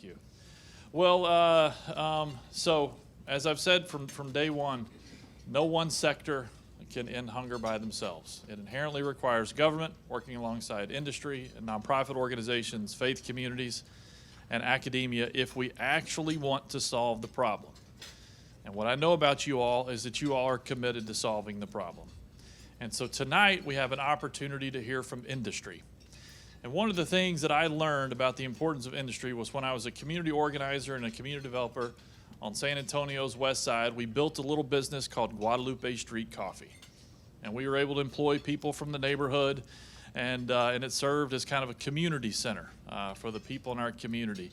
you. Well, so as I've said from day one, no one sector can end hunger by themselves. It inherently requires government working alongside industry and nonprofit organizations, faith communities, and academia if we actually want to solve the problem. And what I know about you all is that you all are committed to solving the problem. And so tonight we have an opportunity to hear from industry. And one of the things that I learned about the importance of industry was when I was a community organizer and a community developer on San Antonio's west side. We built a little business called Guadalupe Street Coffee. And we were able to employ people from the neighborhood, and it served as kind of a community center for the people in our community.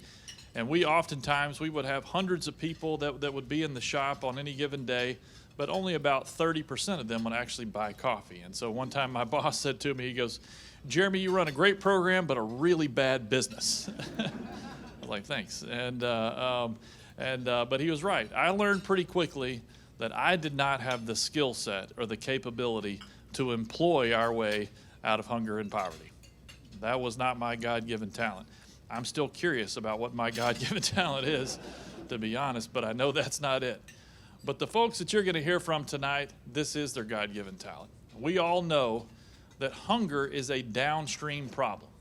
And we oftentimes, we would have hundreds of people that would be in the shop on any given day, but only about 30% of them would actually buy coffee. And so one time my boss said to me, he goes, "Jeremy, you run a great program, but a really bad business." I was like, thanks. But he was right. I learned pretty quickly that I did not have the skill set or the capability to employ our way out of hunger and poverty. That was not my God-given talent. I'm still curious about what my God-given talent is, to be honest, but I know that's not it. But the folks that you're going to hear from tonight, this is their God-given talent. We all know that hunger is a downstream problem,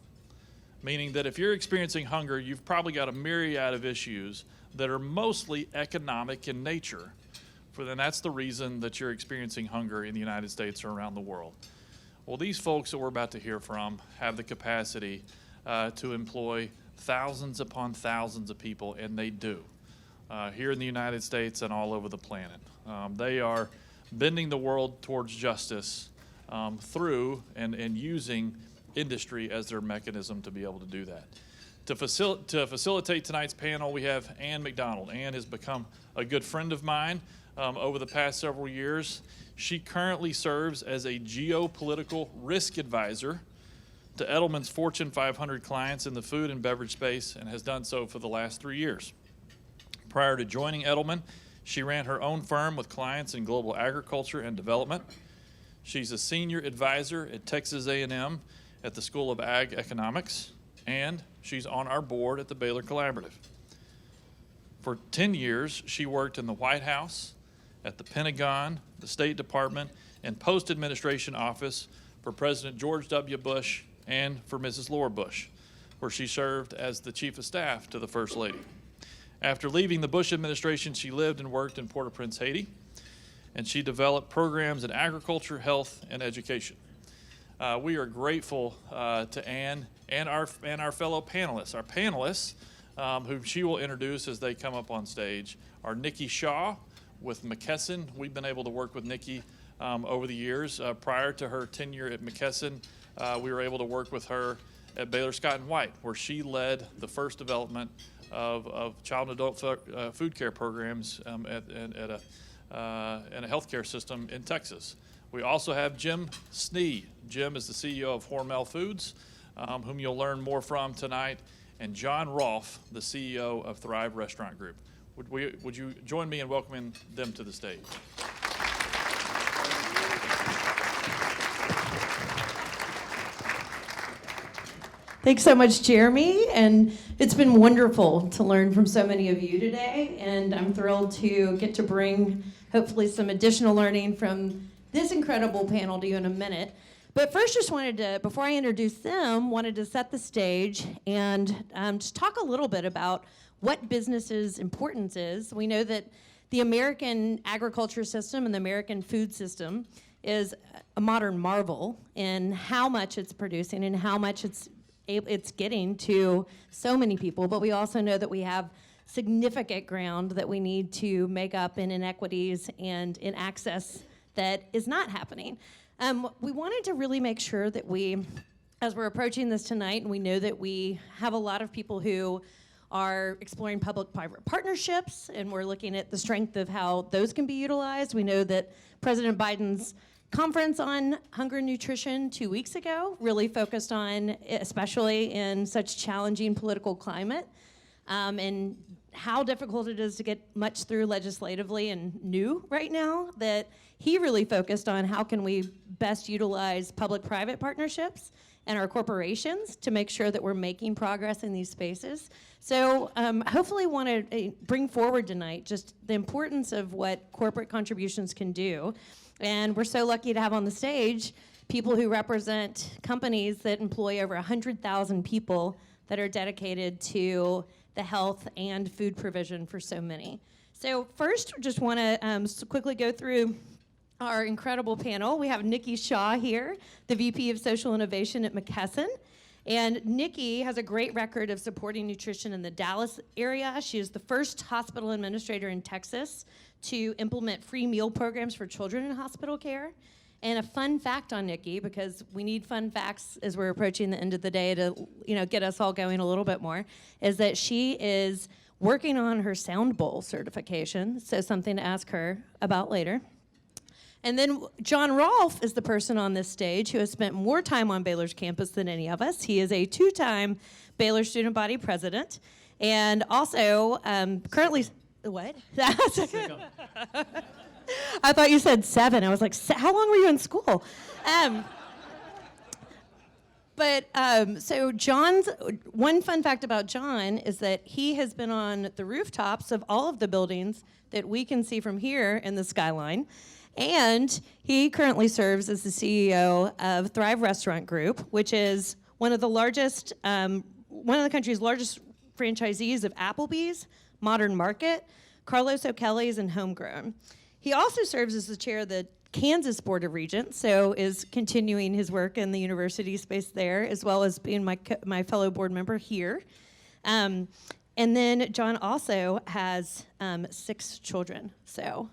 meaning that if you're experiencing hunger, you've probably got a myriad of issues that are mostly economic in nature. Then that's the reason that you're experiencing hunger in the United States or around the world. Well, these folks that we're about to hear from have the capacity to employ thousands upon thousands of people, and they do, here in the United States and all over the planet. They are bending the world towards justice through and using industry as their mechanism to be able to do that. To facilitate tonight's panel, we have MacDonald. Ann has become a good friend of mine over the past several years. She currently serves as a geopolitical risk advisor to Edelman's Fortune 500 clients in the food and beverage space, and has done so for the last 3 years. Prior to joining Edelman, she ran her own firm with clients in global agriculture and development. She's a senior advisor at Texas A&M at the School of Ag Economics, and she's on our board at the Baylor Collaborative. For 10 years, she worked in the White House, at the Pentagon, the State Department, and post-administration office for President George W. Bush and for Mrs. Laura Bush, where she served as the Chief of Staff to the First Lady. After leaving the Bush administration, she lived and worked in Port-au-Prince, Haiti, and she developed programs in agriculture, health, and education. We are grateful to Ann and our fellow panelists. Our panelists, whom she will introduce as they come up on stage, are Niki Shah with McKesson. We've been able to work with Niki over the years. Prior to her tenure at McKesson, we were able to work with her at Baylor Scott & White, where she led the first development of child and adult food care programs at a healthcare system in Texas. We also have Jim Snee. Jim is the CEO of Hormel Foods, whom you'll learn more from tonight, and John Rolph, the CEO of Thrive Restaurant Group. Would you join me in welcoming them to the stage? Thanks so much, Jeremy, and it's been wonderful to learn from so many of you today, and I'm thrilled to get to bring hopefully some additional learning from this incredible panel to you in a minute. But first, just wanted to, before I introduce them, wanted to set the stage and just talk a little bit about what business's importance is. We know that the American agriculture system and the American food system is a modern marvel in how much it's producing and how much it's getting to so many people, but we also know that we have significant ground that we need to make up in inequities and in access that is not happening. We wanted to really make sure that we, as we're approaching this tonight, and we know that we have a lot of people who are exploring public-private partnerships, and we're looking at the strength of how those can be utilized. We know that President Biden's conference on hunger and nutrition 2 weeks ago really focused on, especially in such challenging political climate, and how difficult it is to get much through legislatively and new right now, that he really focused on how can we best utilize public-private partnerships and our corporations to make sure that we're making progress in these spaces. So hopefully want to bring forward tonight just the importance of what corporate contributions can do. And we're so lucky to have on the stage people who represent companies that employ over 100,000 people that are dedicated to the health and food provision for so many. So first, just want to quickly go through our incredible panel. We have Niki Shah here, the VP of Social Innovation at McKesson. And Niki has a great record of supporting nutrition in the Dallas area. She is the first hospital administrator in Texas to implement free meal programs for children in hospital care. And a fun fact on Niki, because we need fun facts as we're approaching the end of the day to, get us all going a little bit more, is that she is working on her Sound Bowl certification, so something to ask her about later. And then John Rolph is the person on this stage who has spent more time on Baylor's campus than any of us. He is a two-time Baylor student body president, and also currently, what? I thought you said 7. I was like, how long were you in school? So John's, one fun fact about John is that he has been on the rooftops of all of the buildings that we can see from here in the skyline. And he currently serves as the CEO of Thrive Restaurant Group, which is one of the country's largest franchisees of Applebee's, Modern Market, Carlos O'Kelly's, and Homegrown. He also serves as the chair of the Kansas Board of Regents, so is continuing his work in the university space there, as well as being my fellow board member here. And then John also has 6 children, so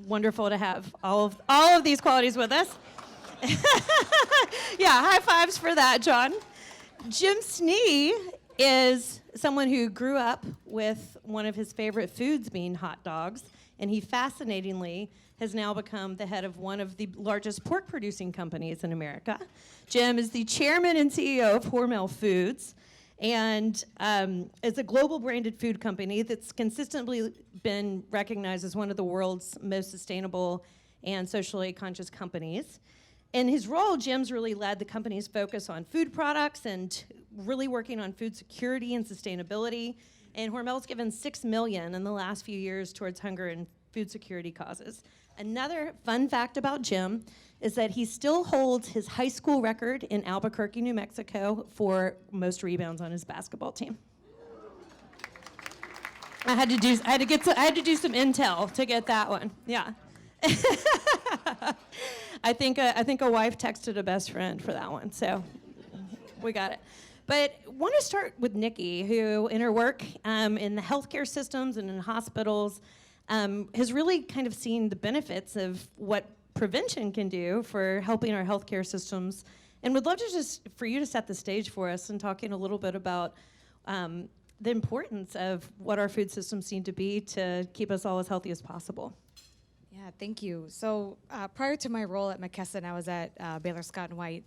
wonderful to have all of these qualities with us. Yeah, high fives for that, John. Jim Snee is someone who grew up with one of his favorite foods being hot dogs, and he fascinatingly has now become the head of one of the largest pork producing companies in America. Jim is the chairman and CEO of Hormel Foods, and is a global branded food company that's consistently been recognized as one of the world's most sustainable and socially conscious companies. In his role, Jim's really led the company's focus on food products and really working on food security and sustainability. And Hormel's given $6 million in the last few years towards hunger and food security causes. Another fun fact about Jim is that he still holds his high school record in Albuquerque, New Mexico for most rebounds on his basketball team. I had to do some intel to get that one. Yeah. I think a wife texted a best friend for that one, so we got it. But I want to start with Niki, who in her work in the healthcare systems and in hospitals has really kind of seen the benefits of what prevention can do for helping our healthcare systems. And would love to just for you to set the stage for us and talking a little bit about the importance of what our food systems seem to be to keep us all as healthy as possible. Yeah, thank you. So prior to my role at McKesson, I was at Baylor Scott & White.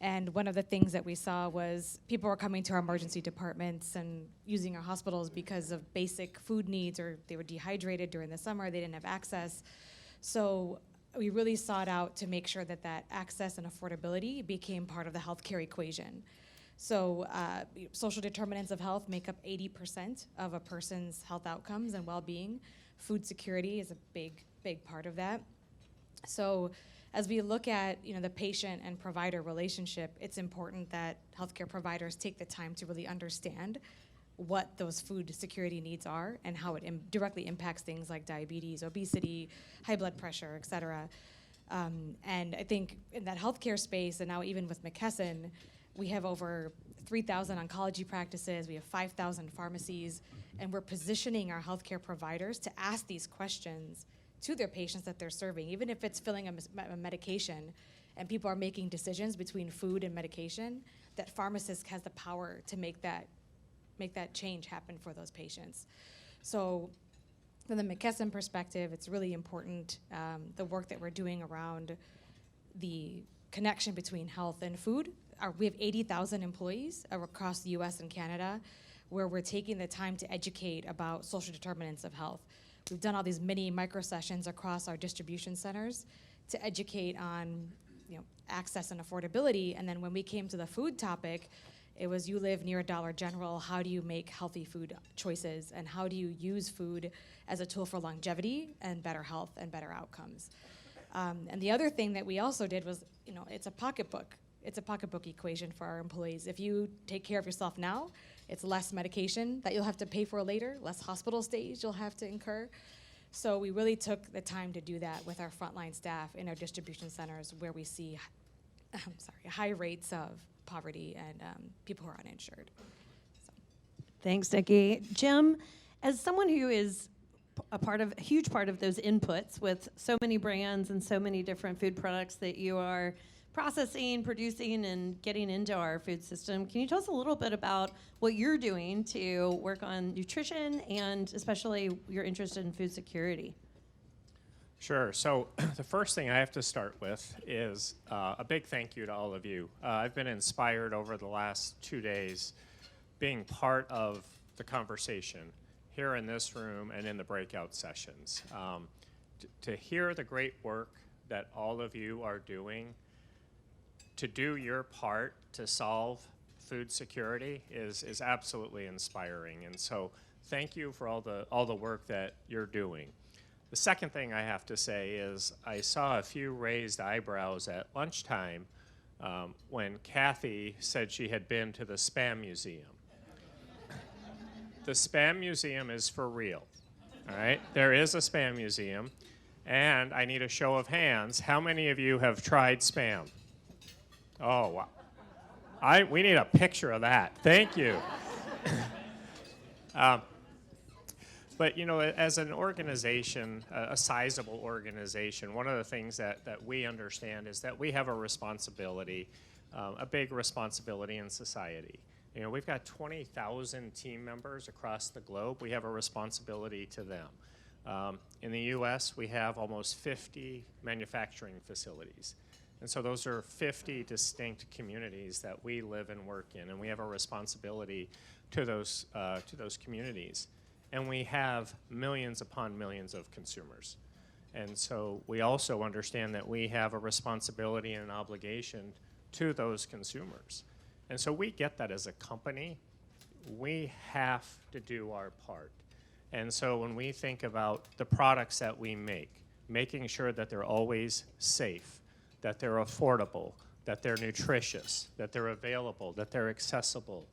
And one of the things that we saw was people were coming to our emergency departments and using our hospitals because of basic food needs, or they were dehydrated during the summer, they didn't have access. So we really sought out to make sure that that access and affordability became part of the healthcare equation. So social determinants of health make up 80% of a person's health outcomes and well-being. Food security is a big part of that. So as we look at the patient and provider relationship, it's important that healthcare providers take the time to really understand what those food security needs are and how it directly impacts things like diabetes, obesity, high blood pressure, et cetera. And I think in that healthcare space, and now even with McKesson, we have over 3,000 oncology practices, we have 5,000 pharmacies, and we're positioning our healthcare providers to ask these questions to their patients that they're serving, even if it's filling a medication and people are making decisions between food and medication, that pharmacist has the power to make that change happen for those patients. So from the McKesson perspective, it's really important, the work that we're doing around the connection between health and food. We have 80,000 employees across the US and Canada. where we're taking the time to educate about social determinants of health. We've done all these mini micro sessions across our distribution centers to educate on access and affordability. And then when we came to the food topic, it was, you live near a Dollar General, how do you make healthy food choices, and how do you use food as a tool for longevity and better health and better outcomes? And the other thing that we also did was, it's a pocketbook. It's a pocketbook equation for our employees. If you take care of yourself now, it's less medication that you'll have to pay for later, less hospital stays you'll have to incur. So we really took the time to do that with our frontline staff in our distribution centers, where we see high rates of poverty and people who are uninsured. So. Thanks, Niki. Jim, as someone who is a huge part of those inputs with so many brands and so many different food products that you are processing, producing, and getting into our food system, can you tell us a little bit about what you're doing to work on nutrition and especially your interest in food security? Sure. So the first thing I have to start with is a big thank you to all of you. I've been inspired over the last 2 days being part of the conversation here in this room and in the breakout sessions. To hear the great work that all of you are doing to do your part to solve food security is absolutely inspiring. And so thank you for all the work that you're doing. The second thing I have to say is I saw a few raised eyebrows at lunchtime when Kathy said she had been to the Spam Museum. The Spam Museum is for real, all right? There is a Spam Museum, and I need a show of hands. How many of you have tried Spam? Oh, wow. We need a picture of that. Thank you. But, as an organization, a sizable organization, one of the things that we understand is that we have a responsibility, a big responsibility in society. We've got 20,000 team members across the globe. We have a responsibility to them. In the U.S., we have almost 50 manufacturing facilities. And so those are 50 distinct communities that we live and work in, and we have a responsibility to those communities. And we have millions upon millions of consumers. And so we also understand that we have a responsibility and an obligation to those consumers. And so we get that as a company. We have to do our part. And so when we think about the products that we make, making sure that they're always safe, that they're affordable, that they're nutritious, that they're available, that they're accessible,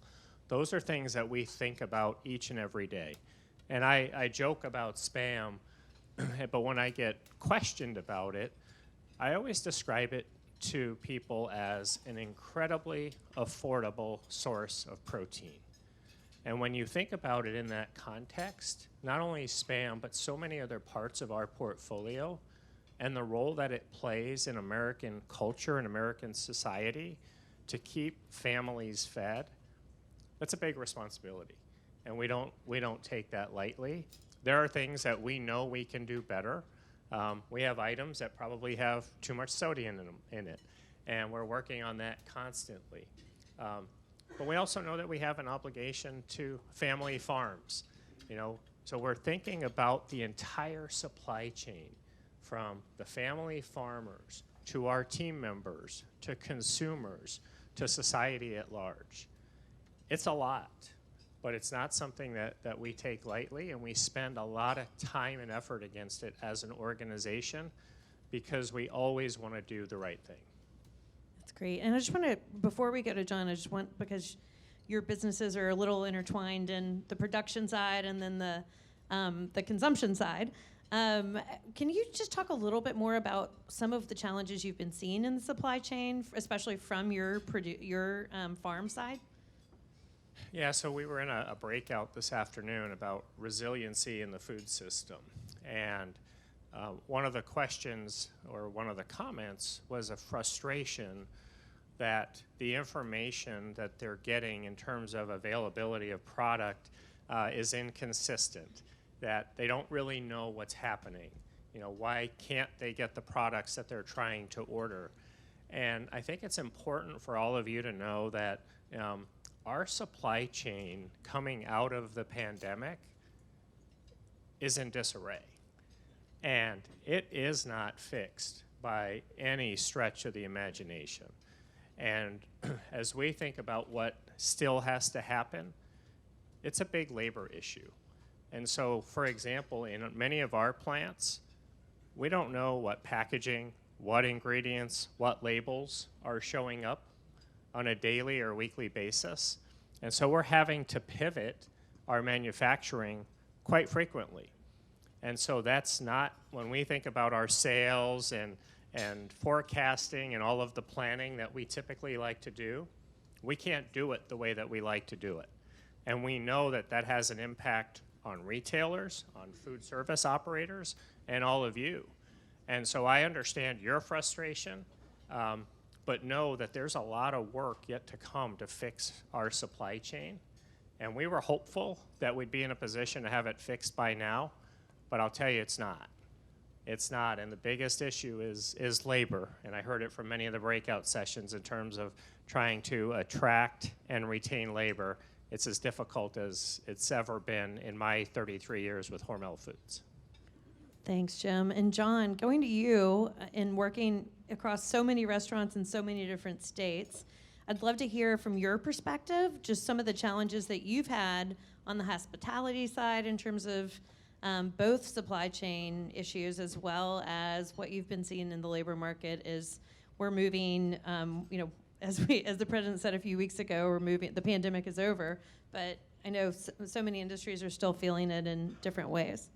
those are things that we think about each and every day. And I joke about Spam, but when I get questioned about it, I always describe it to people as an incredibly affordable source of protein. And when you think about it in that context, not only Spam, but so many other parts of our portfolio and the role that it plays in American culture and American society to keep families fed, that's a big responsibility. And we don't take that lightly. There are things that we know we can do better. We have items that probably have too much sodium in it, and we're working on that constantly. But we also know that we have an obligation to family farms. So we're thinking about the entire supply chain, from the family farmers to our team members to consumers to society at large. It's a lot. But it's not something that we take lightly, and we spend a lot of time and effort against it as an organization because we always want to do the right thing. That's great. And I just want to, before we go to John, because your businesses are a little intertwined in the production side and then the consumption side, can you just talk a little bit more about some of the challenges you've been seeing in the supply chain, especially from your farm side? Yeah, so we were in a breakout this afternoon about resiliency in the food system. And one of the questions or one of the comments was a frustration that the information that they're getting in terms of availability of product is inconsistent, that they don't really know what's happening. Why can't they get the products that they're trying to order? And I think it's important for all of you to know that our supply chain coming out of the pandemic is in disarray. And it is not fixed by any stretch of the imagination. And as we think about what still has to happen, it's a big labor issue. And so, for example, in many of our plants, we don't know what packaging, what ingredients, what labels are showing up on a daily or weekly basis. And so we're having to pivot our manufacturing quite frequently. And so that's not, when we think about our sales and forecasting and all of the planning that we typically like to do, we can't do it the way that we like to do it. And we know that that has an impact on retailers, on food service operators, and all of you. And so I understand your frustration, but know that there's a lot of work yet to come to fix our supply chain. And we were hopeful that we'd be in a position to have it fixed by now, but I'll tell you it's not. It's not, and the biggest issue is labor, and I heard it from many of the breakout sessions in terms of trying to attract and retain labor. It's as difficult as it's ever been in my 33 years with Hormel Foods. Thanks, Jim. And John, going to you, in working across so many restaurants in so many different states, I'd love to hear from your perspective just some of the challenges that you've had on the hospitality side in terms of both supply chain issues as well as what you've been seeing in the labor market is we're moving, as the president said a few weeks ago, we're moving, the pandemic is over, but I know so many industries are still feeling it in different ways.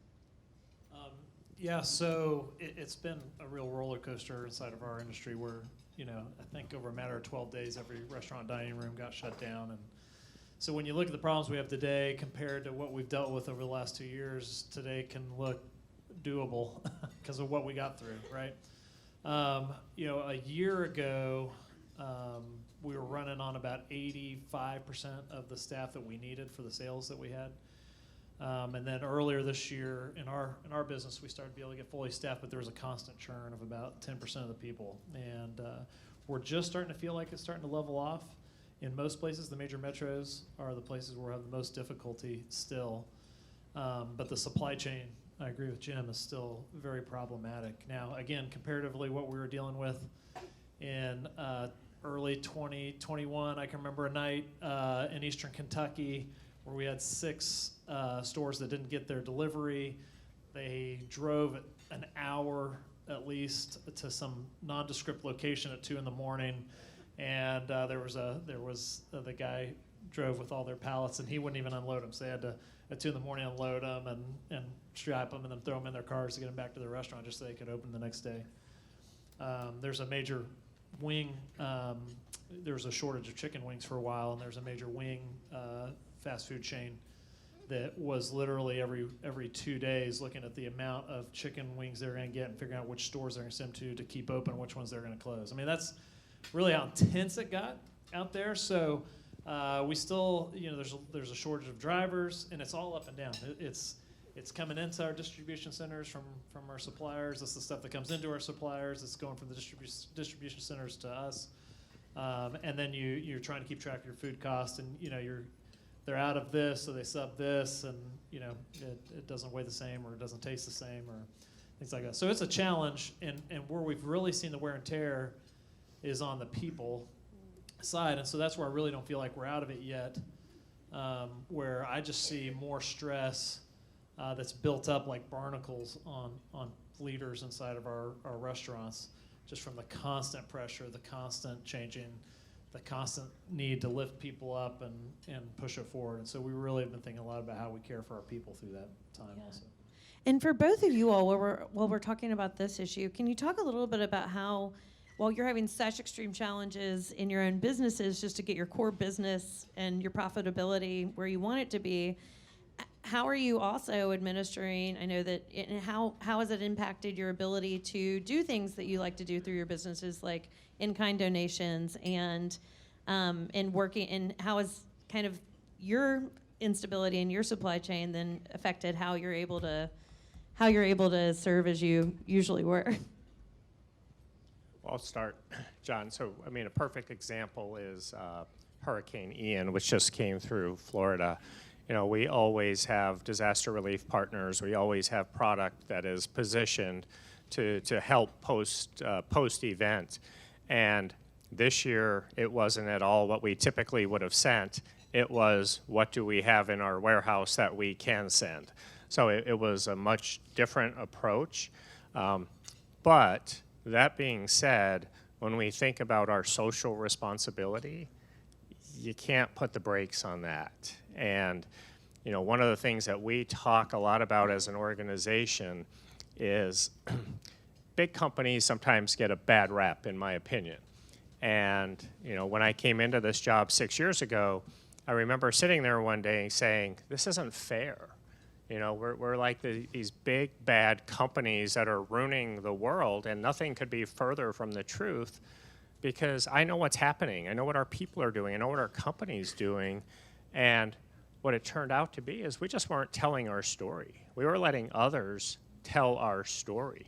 Yeah, so it's been a real roller coaster inside of our industry where, I think over a matter of 12 days, every restaurant dining room got shut down. And so when you look at the problems we have today compared to what we've dealt with over the last 2 years, today can look doable because of what we got through, right? A year ago, we were running on about 85% of the staff that we needed for the sales that we had. And then earlier this year, in our business, we started to be able to get fully staffed, but there was a constant churn of about 10% of the people. And we're just starting to feel like it's starting to level off. In most places, the major metros are the places where we have the most difficulty still. But the supply chain, I agree with Jim, is still very problematic. Now, again, comparatively, what we were dealing with in early 2021, I can remember a night in eastern Kentucky where we had 6 stores that didn't get their delivery. They drove an hour at least to some nondescript location at 2 a.m, and there was the guy drove with all their pallets, and he wouldn't even unload them. So they had to at 2 a.m. unload them and strap them and then throw them in their cars to get them back to the restaurant just so they could open the next day. There's a major wing. There was a shortage of chicken wings for a while, and there's a major wing fast food chain that was literally every 2 days looking at the amount of chicken wings they're going to get and figuring out which stores they're going to send them to keep open, which ones they're going to close. I mean, that's really how intense it got out there. So we still, there's a shortage of drivers, and it's all up and down. It's coming into our distribution centers from our suppliers. That's the stuff that comes into our suppliers. It's going from the distribution centers to us. And then you're trying to keep track of your food costs, and they're out of this, so they sub this, and it doesn't weigh the same, or it doesn't taste the same, or things like that. So it's a challenge, and where we've really seen the wear and tear is on the people side, and so that's where I really don't feel like we're out of it yet, where I just see more stress that's built up like barnacles on leaders inside of our restaurants, just from the constant pressure, the constant changing, the constant need to lift people up and push it forward. And so we really have been thinking a lot about how we care for our people through that time also. And for both of you all, while we're talking about this issue, can you talk a little bit about how, while you're having such extreme challenges in your own businesses just to get your core business and your profitability where you want it to be, how are you also administering, I know that, how has it impacted your ability to do things that you like to do through your businesses, like in-kind donations and working, and how has kind of your instability in your supply chain then affected how you're able to serve as you usually were? Well, I'll start, John. So, a perfect example is Hurricane Ian, which just came through Florida, you know, we always have disaster relief partners. We always have product that is positioned to help post-event. And this year, it wasn't at all what we typically would have sent. It was, what do we have in our warehouse that we can send? So it was a much different approach. But that being said, when we think about our social responsibility, you can't put the brakes on that. And you know, one of the things that we talk a lot about as an organization is big companies sometimes get a bad rap, in my opinion. And you know, when I came into this job 6 years ago, I remember sitting there one day saying, this isn't fair. You know, we're like these big, bad companies that are ruining the world, and nothing could be further from the truth, because I know what's happening. I know what our people are doing. I know what our company's doing. And what it turned out to be is we just weren't telling our story. We were letting others tell our story.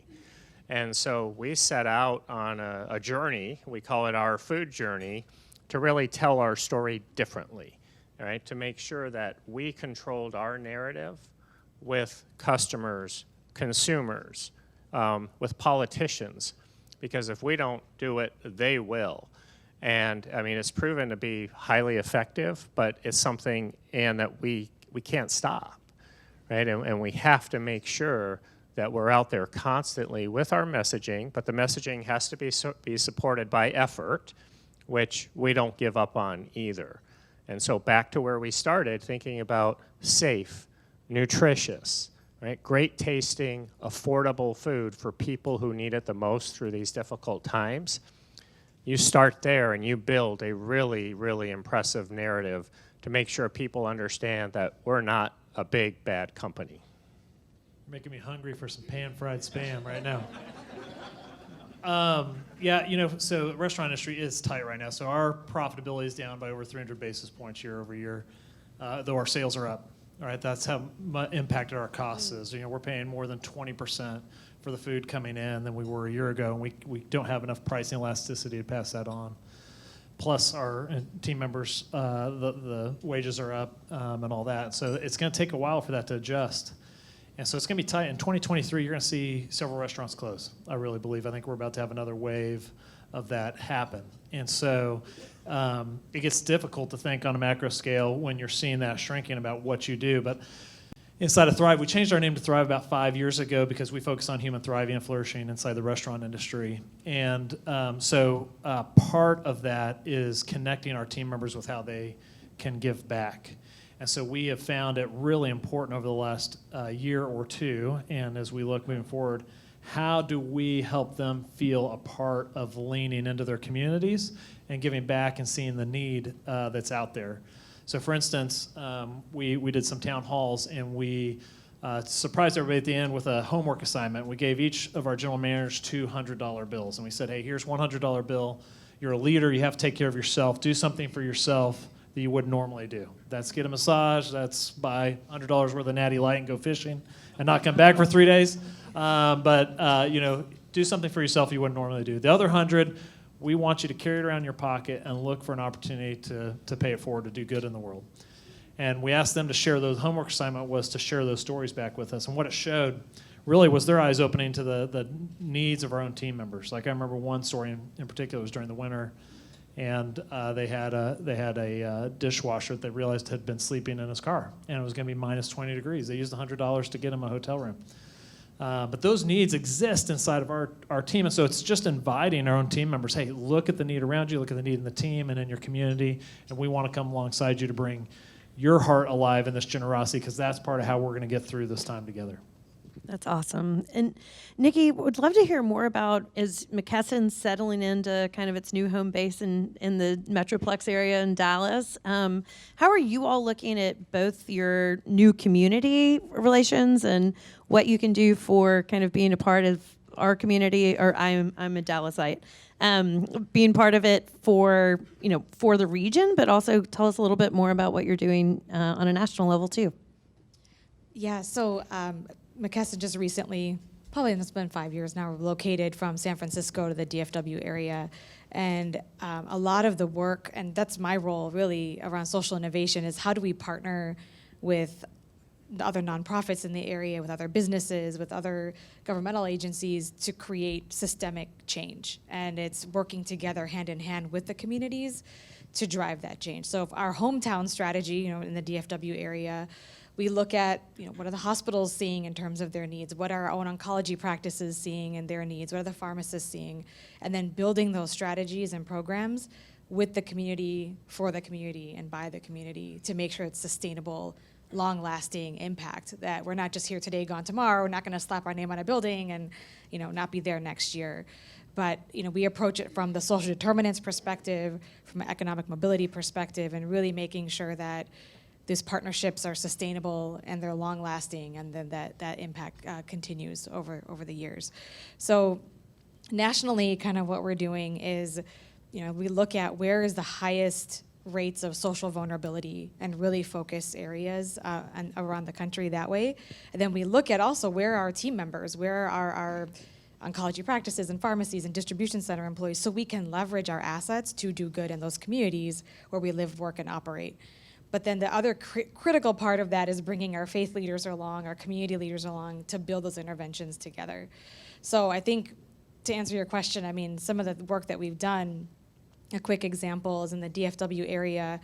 And so we set out on a journey, we call it our food journey, to really tell our story differently, all right? To make sure that we controlled our narrative with customers, consumers, with politicians, because if we don't do it, they will. And I mean, it's proven to be highly effective, but it's something, and that we can't stop, right? And we have to make sure that we're out there constantly with our messaging, but the messaging has to be supported by effort, which we don't give up on either. And so back to where we started, thinking about safe, nutritious, right? Great tasting, affordable food for people who need it the most through these difficult times. You start there and you build a really, really impressive narrative to make sure people understand that we're not a big, bad company. You're making me hungry for some pan-fried Spam right now. Yeah, you know, so the restaurant industry is tight right now. So our profitability is down by over 300 basis points year over year, though our sales are up. All right, that's how impacted our costs is. You know, we're paying more than 20% for the food coming in than we were a year ago, and we don't have enough pricing elasticity to pass that on. Plus, our team members, the wages are up and all that. So it's going to take a while for that to adjust. And so it's going to be tight. In 2023, you're going to see several restaurants close, I really believe. I think we're about to have another wave of that happen. And so it gets difficult to think on a macro scale when you're seeing that shrinking about what you do. But inside of Thrive, we changed our name to Thrive about 5 years ago because we focus on human thriving and flourishing inside the restaurant industry. And so part of that is connecting our team members with how they can give back. And so we have found it really important over the last year or two, and as we look moving forward, how do we help them feel a part of leaning into their communities and giving back and seeing the need that's out there? So for instance, we did some town halls, and we surprised everybody at the end with a homework assignment. We gave each of our general managers $200 bills, and we said, hey, here's $100 bill. You're a leader. You have to take care of yourself. Do something for yourself that you wouldn't normally do. That's get a massage. That's buy $100 worth of Natty Light and go fishing and not come back for 3 days. But you know, do something for yourself you wouldn't normally do. The other 100, we want you to carry it around in your pocket and look for an opportunity to pay it forward, to do good in the world. And we asked them to share those. Homework assignment was to share those stories back with us. And what it showed really was their eyes opening to the needs of our own team members. Like I remember one story in particular was during the winter, and they had a dishwasher that they realized had been sleeping in his car, and it was going to be minus 20 degrees. They used $100 to get him a hotel room. But those needs exist inside of our team, and so it's just inviting our own team members, hey, look at the need around you, look at the need in the team and in your community, and we want to come alongside you to bring your heart alive in this generosity, because that's part of how we're going to get through this time together. That's awesome. And Niki, would love to hear more about, is McKesson settling into kind of its new home base in the Metroplex area in Dallas? How are you all looking at both your new community relations and what you can do for kind of being a part of our community, or I'm a Dallasite, being part of it for the region, but also tell us a little bit more about what you're doing on a national level too. Yeah, so McKesson just recently, probably it's been 5 years now, relocated from San Francisco to the DFW area. And a lot of the work, and that's my role really around social innovation, is how do we partner with the other nonprofits in the area, with other businesses, with other governmental agencies to create systemic change. And it's working together hand in hand with the communities to drive that change. So if our hometown strategy, in the DFW area, we look at, what are the hospitals seeing in terms of their needs? What are our own oncology practices seeing in their needs? What are the pharmacists seeing? And then building those strategies and programs with the community, for the community, and by the community to make sure it's sustainable, long-lasting impact, that we're not just here today, gone tomorrow. We're not going to slap our name on a building and, not be there next year. But, we approach it from the social determinants perspective, from an economic mobility perspective, and really making sure that these partnerships are sustainable and they're long-lasting, and then that impact continues over the years. So nationally, kind of what we're doing is, we look at where is the highest rates of social vulnerability and really focus areas around the country that way. And then we look at also where are our team members, where are our oncology practices and pharmacies and distribution center employees, so we can leverage our assets to do good in those communities where we live, work, and operate. But then the other critical part of that is bringing our faith leaders along, our community leaders along, to build those interventions together. So I think, to answer your question, some of the work that we've done, a quick example is in the DFW area,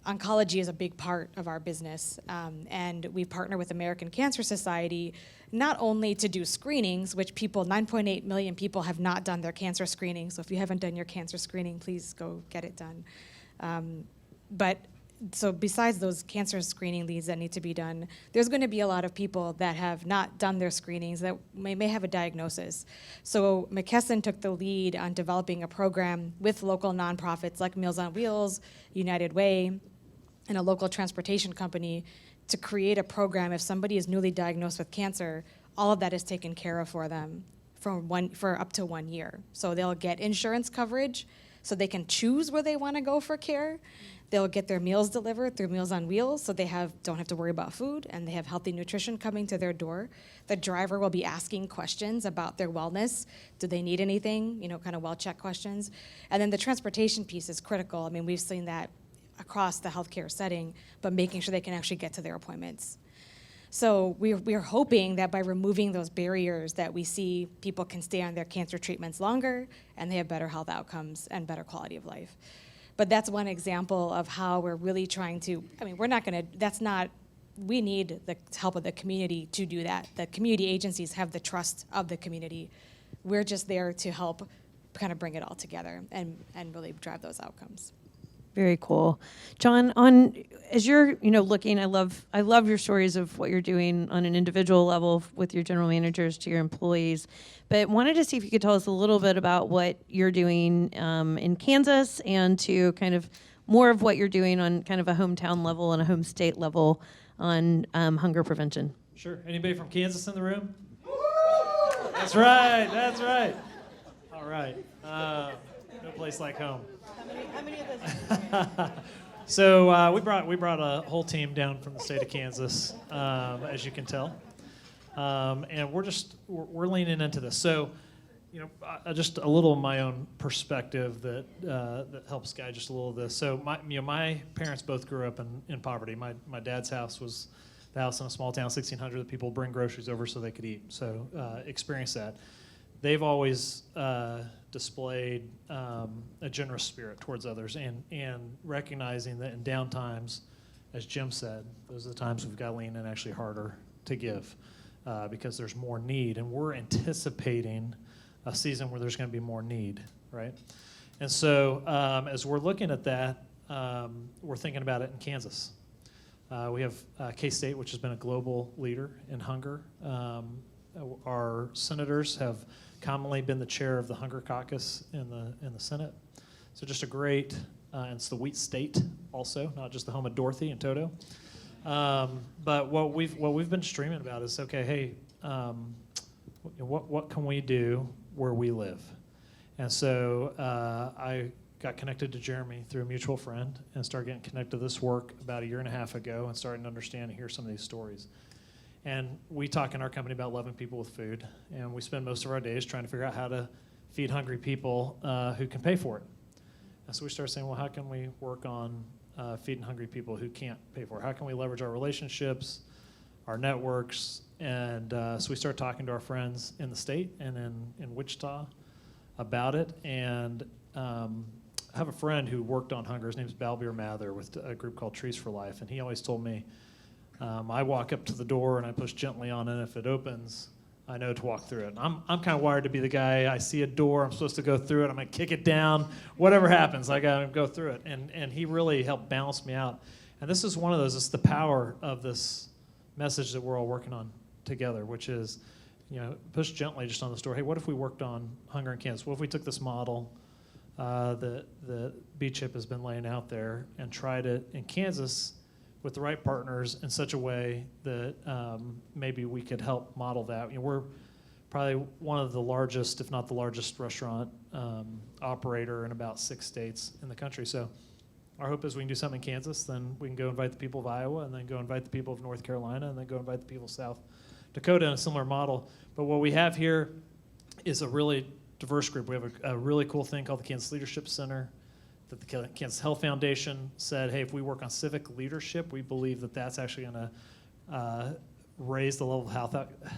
oncology is a big part of our business. And we partner with American Cancer Society, not only to do screenings, which 9.8 million people have not done their cancer screening. So if you haven't done your cancer screening, please go get it done. So besides those cancer screening leads that need to be done, there's going to be a lot of people that have not done their screenings that may have a diagnosis. So McKesson took the lead on developing a program with local nonprofits like Meals on Wheels, United Way, and a local transportation company to create a program. If somebody is newly diagnosed with cancer, all of that is taken care of for them for up to 1 year. So they'll get insurance coverage so they can choose where they want to go for care. They'll get their meals delivered through Meals on Wheels, so they don't have to worry about food, and they have healthy nutrition coming to their door. The driver will be asking questions about their wellness. Do they need anything? Kind of well-check questions. And then the transportation piece is critical. We've seen that across the healthcare setting, but making sure they can actually get to their appointments. So we're hoping that by removing those barriers that we see, people can stay on their cancer treatments longer, and they have better health outcomes and better quality of life. But that's one example of how we're really trying to, we need the help of the community to do that. The community agencies have the trust of the community. We're just there to help kind of bring it all together and really drive those outcomes. Very cool. John, as you're looking, I love your stories of what you're doing on an individual level with your general managers to your employees, but wanted to see if you could tell us a little bit about what you're doing in Kansas, and to kind of more of what you're doing on kind of a hometown level and a home state level on hunger prevention. Sure. Anybody from Kansas in the room? That's right. That's right. All right. No place like home. How many of those? So we brought a whole team down from the state of Kansas, as you can tell, and we're leaning into this. So, just a little of my own perspective that helps guide just a little of this. So my parents both grew up in poverty. My dad's house was the house in a small town, 1,600. The people bring groceries over so they could eat. So experience that. They've always displayed a generous spirit towards others, and recognizing that in down times, as Jim said, those are the times we've got to lean in actually harder to give because there's more need, and we're anticipating a season where there's going to be more need, right? And so as we're looking at that, we're thinking about it in Kansas. We have K-State, which has been a global leader in hunger. Our senators have commonly been the chair of the Hunger Caucus in the Senate. So just a great, and it's the wheat state also, not just the home of Dorothy and Toto. But what we've been streaming about is, okay, hey, what can we do where we live? And so I got connected to Jeremy through a mutual friend and started getting connected to this work about 1.5 years ago, and starting to understand and hear some of these stories. And we talk in our company about loving people with food, and we spend most of our days trying to figure out how to feed hungry people who can pay for it. And so we started saying, well, how can we work on feeding hungry people who can't pay for it? How can we leverage our relationships, our networks? And so we started talking to our friends in the state and in Wichita about it. And I have a friend who worked on hunger. His name's Balbir Mather with a group called Trees for Life. And he always told me, I walk up to the door and I push gently on it. If it opens, I know to walk through it. And I'm kind of wired to be the guy, I see a door, I'm supposed to go through it, I'm going to kick it down. Whatever happens, I got to go through it. And he really helped balance me out. And this is one of those, it's the power of this message that we're all working on together, which is, push gently just on this door. Hey, what if we worked on hunger in Kansas? What if we took this model that B-Chip has been laying out there and tried it in Kansas with the right partners in such a way that maybe we could help model that. We're probably one of the largest, if not the largest, restaurant operator in about 6 states in the country. So our hope is we can do something in Kansas, then we can go invite the people of Iowa, and then go invite the people of North Carolina, and then go invite the people of South Dakota in a similar model. But what we have here is a really diverse group. We have a really cool thing called the Kansas Leadership Center that the Kansas Health Foundation said, hey, if we work on civic leadership, we believe that that's actually going to raise the level of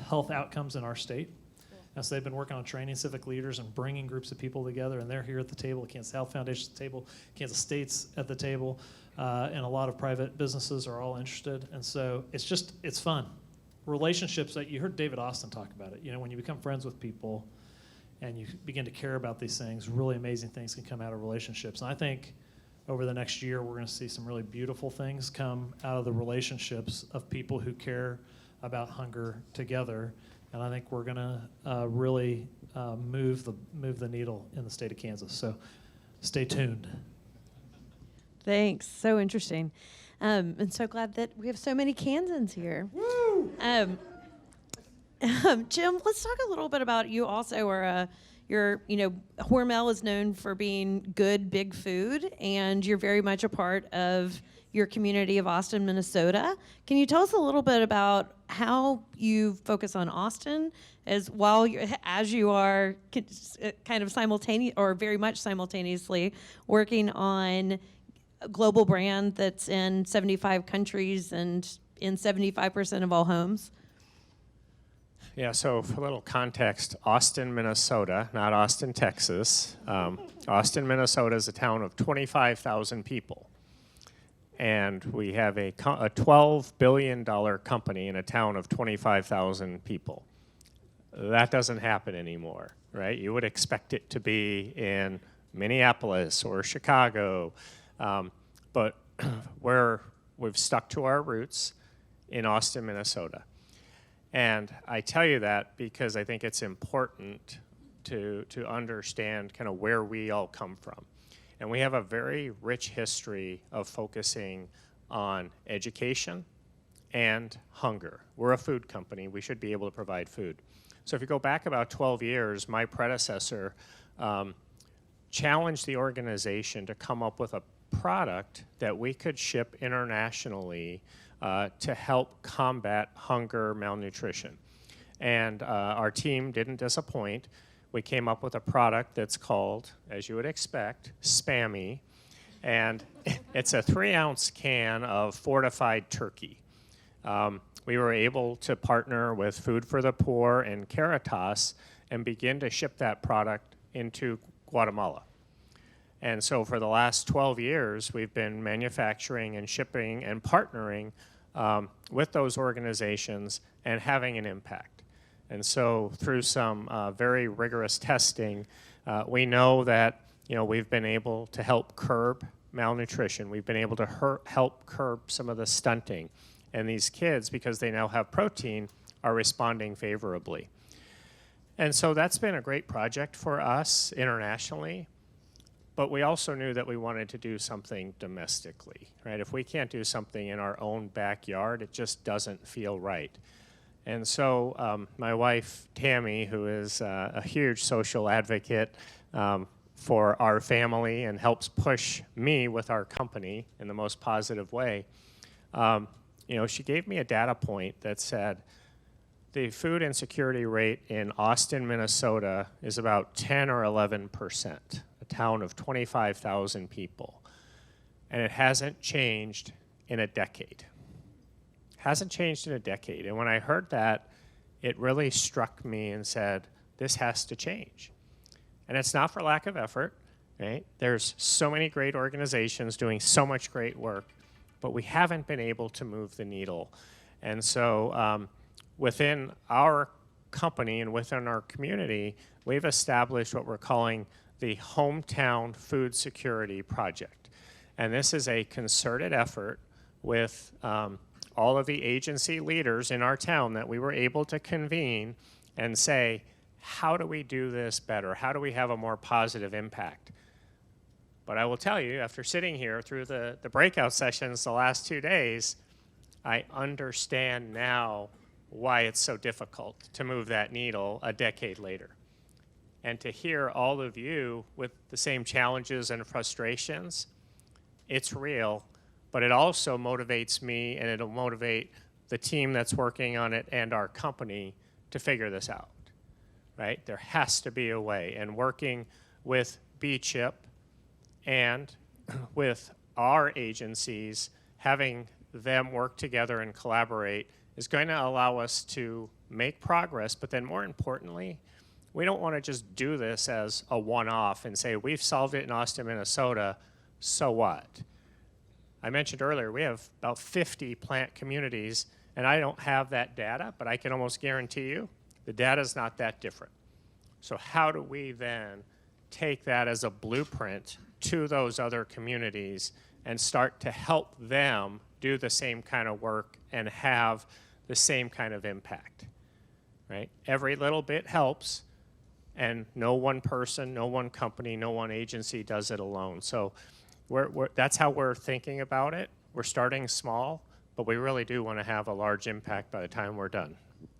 health outcomes in our state. And so they've been working on training civic leaders and bringing groups of people together, and they're here at the table, the Kansas Health Foundation at the table, Kansas State's at the table, and a lot of private businesses are all interested. And so it's fun. Relationships, that you heard David Austin talk about it. When you become friends with people and you begin to care about these things, really amazing things can come out of relationships. And I think over the next year, we're going to see some really beautiful things come out of the relationships of people who care about hunger together. And I think we're going to really move the needle in the state of Kansas. So stay tuned. Thanks. So interesting. And so glad that we have so many Kansans here. Woo! Jim, let's talk a little bit about you also are Hormel is known for being good, big food, and you're very much a part of your community of Austin, Minnesota. Can you tell us a little bit about how you focus on Austin as you are kind of simultaneous or very much simultaneously working on a global brand that's in 75 countries and in 75% of all homes? Yeah, so for a little context, Austin, Minnesota, not Austin, Texas. Austin, Minnesota is a town of 25,000 people. And we have a $12 billion company in a town of 25,000 people. That doesn't happen anymore, right? You would expect it to be in Minneapolis or Chicago, but we've stuck to our roots in Austin, Minnesota. And I tell you that because I think it's important to understand kind of where we all come from. And we have a very rich history of focusing on education and hunger. We're a food company. We should be able to provide food. So if you go back about 12 years, my predecessor challenged the organization to come up with a product that we could ship internationally to help combat hunger, malnutrition. And our team didn't disappoint. We came up with a product that's called, as you would expect, Spammy. And it's a 3-ounce can of fortified turkey. We were able to partner with Food for the Poor and Caritas and begin to ship that product into Guatemala. And so for the last 12 years, we've been manufacturing and shipping and partnering with those organizations and having an impact. And so through some very rigorous testing, we know that we've been able to help curb malnutrition. We've been able to help curb some of the stunting. And these kids, because they now have protein, are responding favorably. And so that's been a great project for us internationally. But we also knew that we wanted to do something domestically, right? If we can't do something in our own backyard, it just doesn't feel right. And so my wife, Tammy, who is a huge social advocate for our family and helps push me with our company in the most positive way, she gave me a data point that said, The food insecurity rate in Austin, Minnesota is about 10 or 11%, a town of 25,000 people. And it hasn't changed in a decade. Hasn't changed in a decade. And when I heard that, it really struck me and said, this has to change. And it's not for lack of effort, right? There's so many great organizations doing so much great work, but we haven't been able to move the needle. And so within our company and within our community, we've established what we're calling the Hometown Food Security Project. And this is a concerted effort with all of the agency leaders in our town that we were able to convene and say, how do we do this better? How do we have a more positive impact? But I will tell you, after sitting here through the breakout sessions the last 2 days, I understand now why it's so difficult to move that needle a decade later. And to hear all of you with the same challenges and frustrations, it's real, but it also motivates me, and it'll motivate the team that's working on it and our company to figure this out, right? There has to be a way, and working with BCHIP and with our agencies, having them work together and collaborate is going to allow us to make progress, but then more importantly, we don't want to just do this as a one-off and say, we've solved it in Austin, Minnesota, so what? I mentioned earlier, we have about 50 plant communities, and I don't have that data, but I can almost guarantee you the data is not that different. So how do we then take that as a blueprint to those other communities and start to help them do the same kind of work and have the same kind of impact, right? Every little bit helps, and no one person, no one company, no one agency does it alone. So that's how we're thinking about it. We're starting small, but we really do want to have a large impact by the time we're done.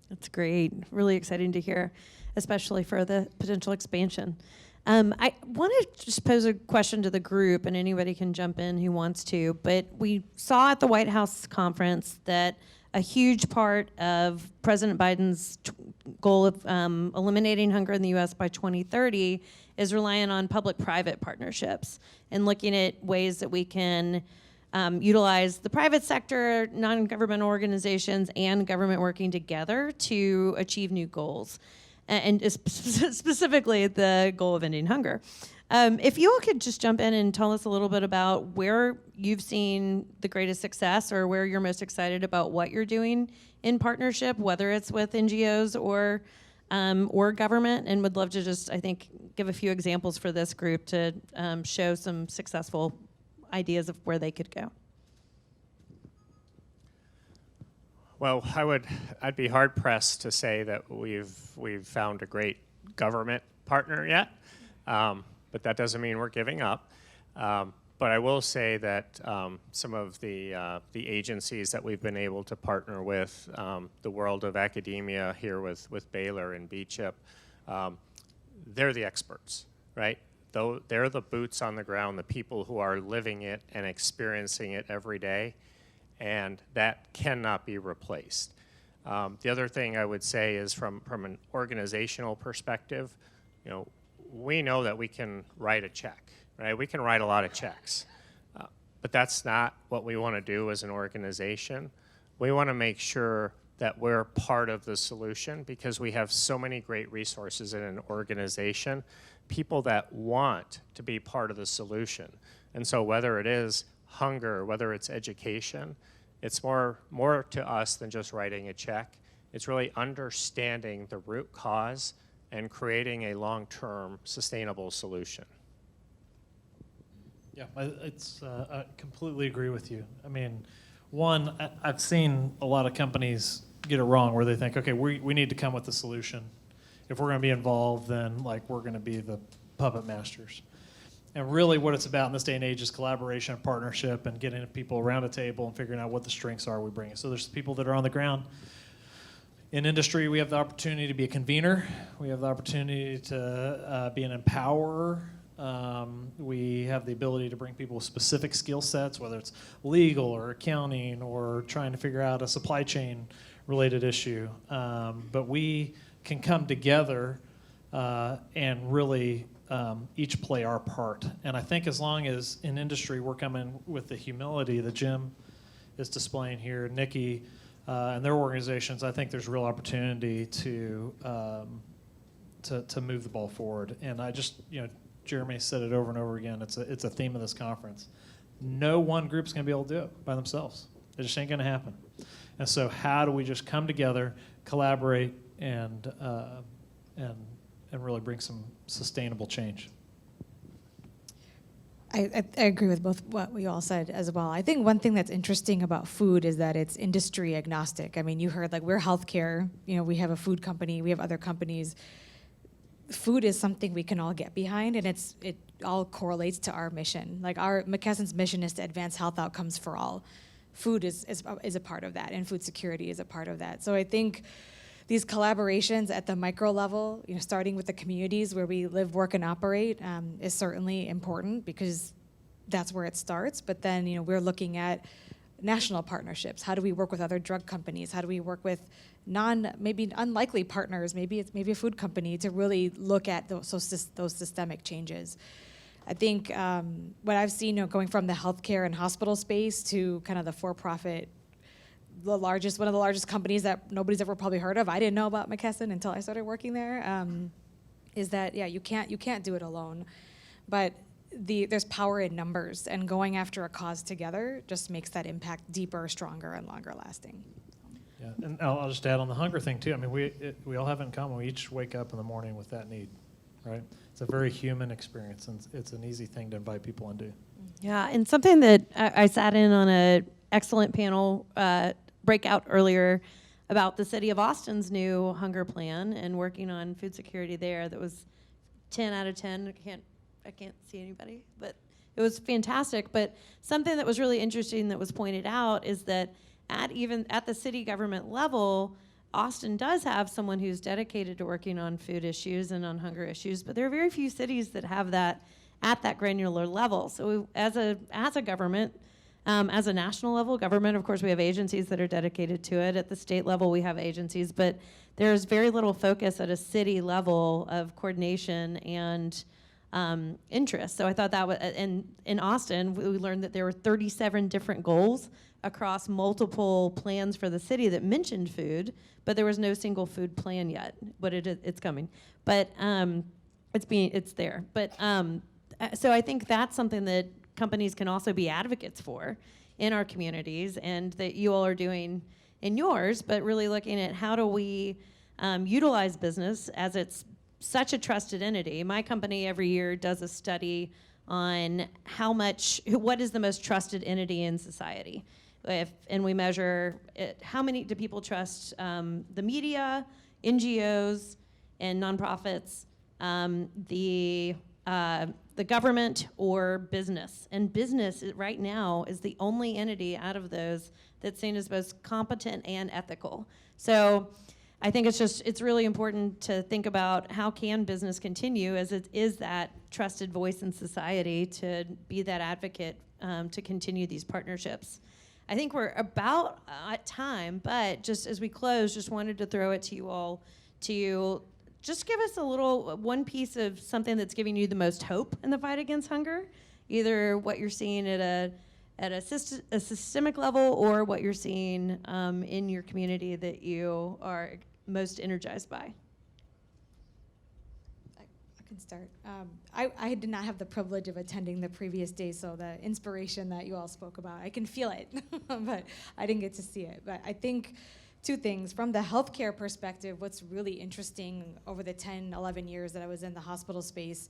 That's great. Really exciting to hear, especially for the potential expansion. I want to just pose a question to the group, and anybody can jump in who wants to, but we saw at the White House conference that a huge part of President Biden's goal of eliminating hunger in the U.S. by 2030 is relying on public-private partnerships and looking at ways that we can utilize the private sector, non-governmental organizations, and government working together to achieve new goals, and specifically the goal of ending hunger. If you all could just jump in and tell us a little bit about where you've seen the greatest success or where you're most excited about what you're doing in partnership, whether it's with NGOs or government, and would love to just, I think, give a few examples for this group to show some successful ideas of where they could go. Well, I'd be hard pressed to say that we've found a great government partner yet, but that doesn't mean we're giving up. But I will say that some of the agencies that we've been able to partner with, the world of academia here with Baylor and BCHIP, they're the experts, right? They're the boots on the ground, the people who are living it and experiencing it every day, and that cannot be replaced. The other thing I would say is from an organizational perspective, we know that we can write a check, right? We can write a lot of checks, but that's not what we want to do as an organization. We want to make sure that we're part of the solution because we have so many great resources in an organization, people that want to be part of the solution. And so whether it is hunger, whether it's education, it's more to us than just writing a check. It's really understanding the root cause and creating a long-term sustainable solution. Yeah, I completely agree with you. I mean, one, I've seen a lot of companies get it wrong where they think, okay, we need to come with a solution. If we're going to be involved, then we're going to be the puppet masters. And really what it's about in this day and age is collaboration and partnership and getting people around a table and figuring out what the strengths are we bring. So there's people that are on the ground. In industry, we have the opportunity to be a convener. We have the opportunity to be an empowerer. We have the ability to bring people with specific skill sets, whether it's legal or accounting or trying to figure out a supply chain related issue. But we can come together and really each play our part. And I think as long as in industry we're coming with the humility that Jim is displaying here, Niki and their organizations, I think there's real opportunity to move the ball forward. And I just, Jeremy said it over and over again. It's a theme of this conference. No one group's going to be able to do it by themselves. It just ain't going to happen. And so, how do we just come together, collaborate, and really bring some sustainable change? I agree with both what we all said as well. I think one thing that's interesting about food is that it's industry agnostic. I mean, you heard we're healthcare. We have a food company. We have other companies. Food is something we can all get behind, and it all correlates to our mission. Our McKesson's mission is to advance health outcomes for all. Food is a part of that, and food security is a part of that. So I think these collaborations at the micro level, starting with the communities where we live, work, and operate, is certainly important because that's where it starts. But then, we're looking at national partnerships. How do we work with other drug companies? How do we work with maybe unlikely partners? Maybe it's a food company to really look at those systemic changes. I think what I've seen, going from the healthcare and hospital space to kind of the for-profit, one of the largest companies that nobody's ever probably heard of. I didn't know about McKesson until I started working there. Is that you can't do it alone, but there's power in numbers, and going after a cause together just makes that impact deeper, stronger, and longer lasting. Yeah, and I'll just add on the hunger thing too. I mean, we all have it in common. We each wake up in the morning with that need, right? It's a very human experience, and it's an easy thing to invite people into. Yeah, and something that I sat in on an excellent panel breakout earlier about the city of Austin's new hunger plan and working on food security there. That was 10 out of 10. I can't see anybody, but it was fantastic. But something that was really interesting that was pointed out is that at the city government level, Austin does have someone who's dedicated to working on food issues and on hunger issues, but there are very few cities that have that at that granular level. So as a government, as a national level government, of course, we have agencies that are dedicated to it. At the state level, we have agencies, but there's very little focus at a city level of coordination and interest. So I thought that was, in Austin, we learned that there were 37 different goals across multiple plans for the city that mentioned food, but there was no single food plan yet. But it's coming. But it's there. But so I think that's something that companies can also be advocates for in our communities, and that you all are doing in yours, but really looking at how do we utilize business as it's such a trusted entity. My company every year does a study on what is the most trusted entity in society. And we measure how many do people trust the media, NGOs, and nonprofits, the government, or business. And business right now is the only entity out of those that's seen as both competent and ethical. So I think it's really important to think about how can business continue as it is that trusted voice in society to be that advocate to continue these partnerships. I think we're about at time, but just as we close, just wanted to throw it to you all to just give us one piece of something that's giving you the most hope in the fight against hunger, either what you're seeing at a systemic level or what you're seeing in your community that you are most energized by. I can start. I did not have the privilege of attending the previous day, so the inspiration that you all spoke about, I can feel it, but I didn't get to see it. But I think two things. From the healthcare perspective, what's really interesting over the 10, 11 years that I was in the hospital space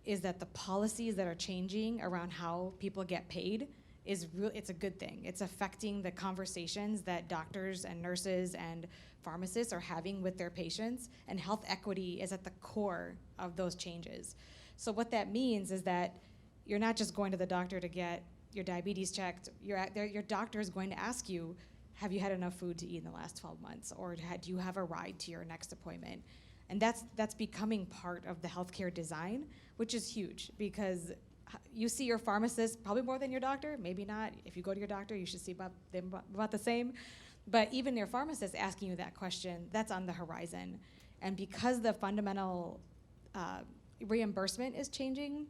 is that the policies that are changing around how people get paid it's a good thing. It's affecting the conversations that doctors and nurses and pharmacists are having with their patients, and health equity is at the core of those changes. So what that means is that you're not just going to the doctor to get your diabetes checked. Your doctor is going to ask you, have you had enough food to eat in the last 12 months? Or do you have a ride to your next appointment? And that's becoming part of the healthcare design, which is huge, because you see your pharmacist probably more than your doctor, maybe not. If you go to your doctor, you should see about the same. But even your pharmacist asking you that question, that's on the horizon. And because the fundamental reimbursement is changing,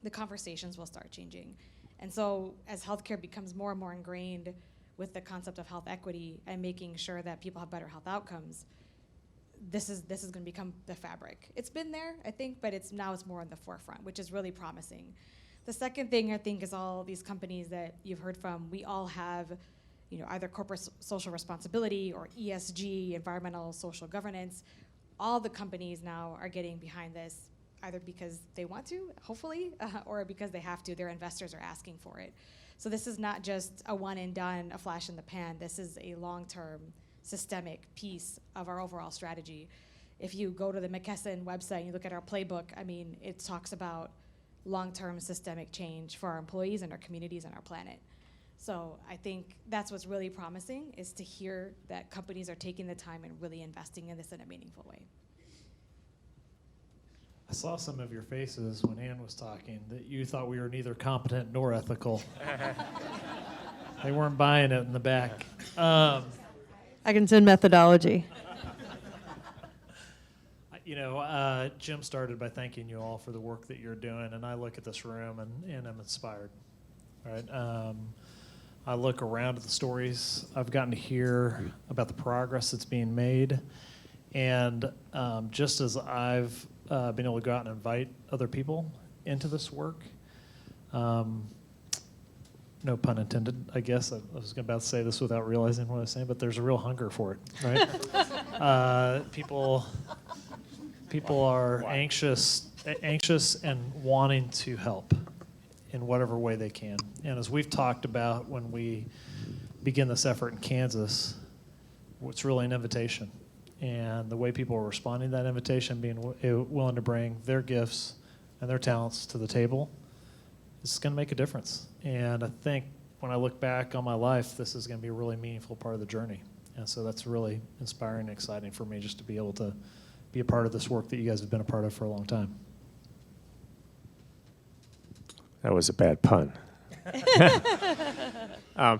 the conversations will start changing. And so as healthcare becomes more and more ingrained with the concept of health equity and making sure that people have better health outcomes, this is going to become the fabric. It's been there, I think, but now it's more on the forefront, which is really promising. The second thing I think is all these companies that you've heard from, we all have, either corporate social responsibility or ESG, environmental social governance. All the companies now are getting behind this, either because they want to, hopefully, or because they have to. Their investors are asking for it. So this is not just a one and done, a flash in the pan. This is a long-term, systemic piece of our overall strategy. If you go to the McKesson website and you look at our playbook, it talks about long-term systemic change for our employees and our communities and our planet. So I think that's what's really promising, is to hear that companies are taking the time and really investing in this in a meaningful way. I saw some of your faces when Ann was talking that you thought we were neither competent nor ethical. They weren't buying it in the back. I can send methodology. Jim started by thanking you all for the work that you're doing, and I look at this room and I'm inspired. Right? I look around at the stories I've gotten to hear about the progress that's being made, and just as I've been able to go out and invite other people into this work, no pun intended, I guess. I was about to say this without realizing what I was saying, but there's a real hunger for it, right? People are anxious and wanting to help in whatever way they can. And as we've talked about when we begin this effort in Kansas, it's really an invitation. And the way people are responding to that invitation, being willing to bring their gifts and their talents to the table, it's going to make a difference. And I think when I look back on my life, this is going to be a really meaningful part of the journey. And so that's really inspiring and exciting for me, just to be able to be a part of this work that you guys have been a part of for a long time. That was a bad pun.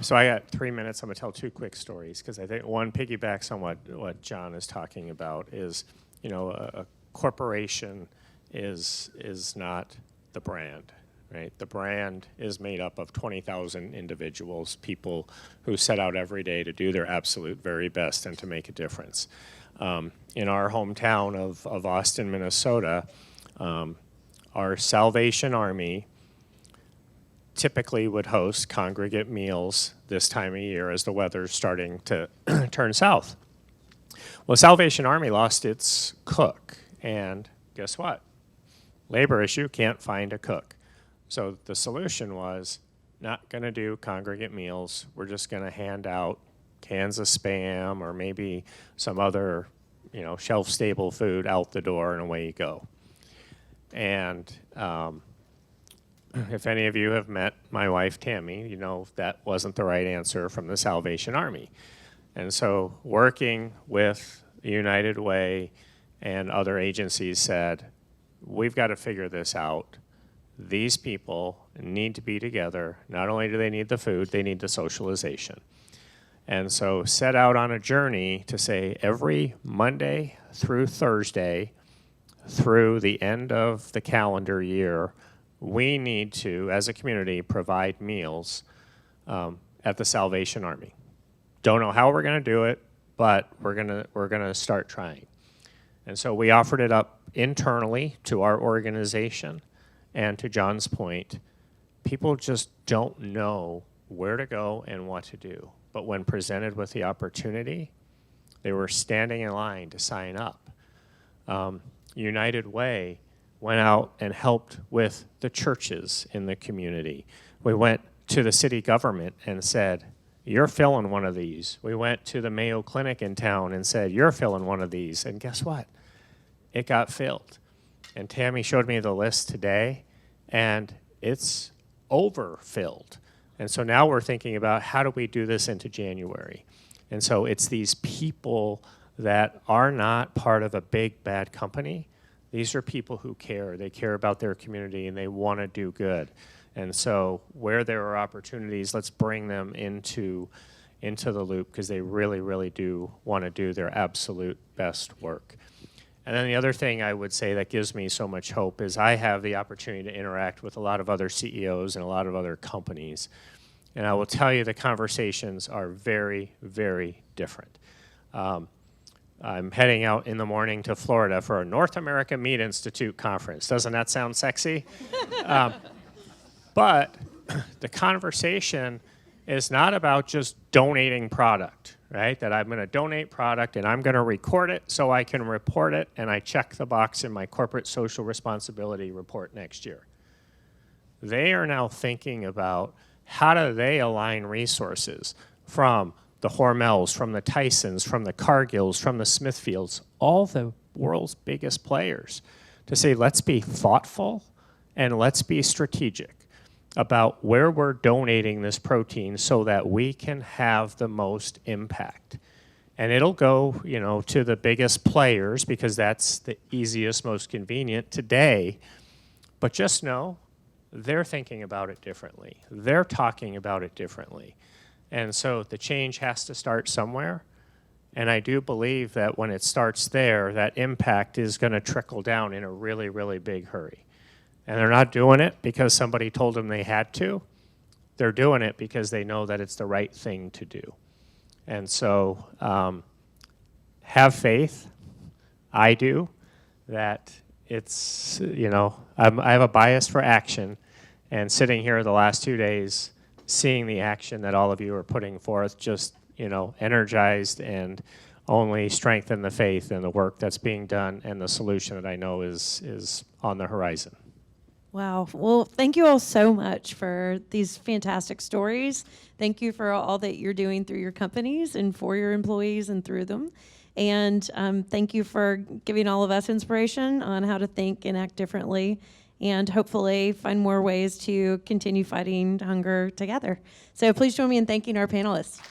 So I got 3 minutes. I'm going to tell two quick stories, because I think one piggybacks on what John is talking about. Is, a corporation is not the brand, right? The brand is made up of 20,000 individuals, people who set out every day to do their absolute very best and to make a difference. In our hometown of Austin, Minnesota, our Salvation Army typically would host congregate meals this time of year as the weather's starting to turn south. Well, Salvation Army lost its cook, and guess what? Labor issue, can't find a cook. So the solution was, not going to do congregate meals. We're just going to hand out cans of Spam or maybe some other, shelf-stable food out the door, and away you go. And if any of you have met my wife, Tammy, you know that wasn't the right answer from the Salvation Army. And so working with United Way and other agencies said, we've got to figure this out. These people need to be together. Not only do they need the food, they need the socialization. And so set out on a journey to say every Monday through Thursday through the end of the calendar year, we need to, as a community, provide meals at the Salvation Army. Don't know how we're going to do it, but we're gonna start trying. And so we offered it up internally to our organization, and to John's point, people just don't know where to go and what to do. But when presented with the opportunity, they were standing in line to sign up. United Way went out and helped with the churches in the community. We went to the city government and said, you're filling one of these. We went to the Mayo Clinic in town and said, you're filling one of these. And guess what? It got filled. And Tammy showed me the list today, and it's overfilled. And so now we're thinking about how do we do this into January? And so it's these people that are not part of a big, bad company. These are people who care. They care about their community, and they want to do good. And so where there are opportunities, let's bring them into into the loop because they really, really do want to do their absolute best work. And then the other thing I would say that gives me so much hope is I have the opportunity to interact with a lot of other CEOs and a lot of other companies. And I will tell you the conversations are very, very different. I'm heading out in the morning to Florida for a North America Meat Institute conference. Doesn't that sound sexy? But the conversation is not about just donating product, right? That I'm going to donate product and I'm going to record it so I can report it and I check the box in my corporate social responsibility report next year. They are now thinking about how do they align resources from the Hormels, from the Tysons, from the Cargills, from the Smithfields, all the world's biggest players, to say let's be thoughtful and let's be strategic about where we're donating this protein so that we can have the most impact. And it'll go, you know, to the biggest players because that's the easiest, most convenient today. But just know they're thinking about it differently. They're talking about it differently. And so the change has to start somewhere. And I do believe that when it starts there, that impact is going to trickle down in a really, really big hurry. And they're not doing it because somebody told them they had to. They're doing it because they know that it's the right thing to do. And so have faith. I do. That it's, you know, I have a bias for action. And sitting here the last 2 days, seeing the action that all of you are putting forth, just, you know, energized and only strengthen the faith in the work that's being done and the solution that I know is on the horizon. Wow. Well, thank you all so much for these fantastic stories. Thank you for all that you're doing through your companies and for your employees and through them. And thank you for giving all of us inspiration on how to think and act differently and hopefully find more ways to continue fighting hunger together. So please join me in thanking our panelists.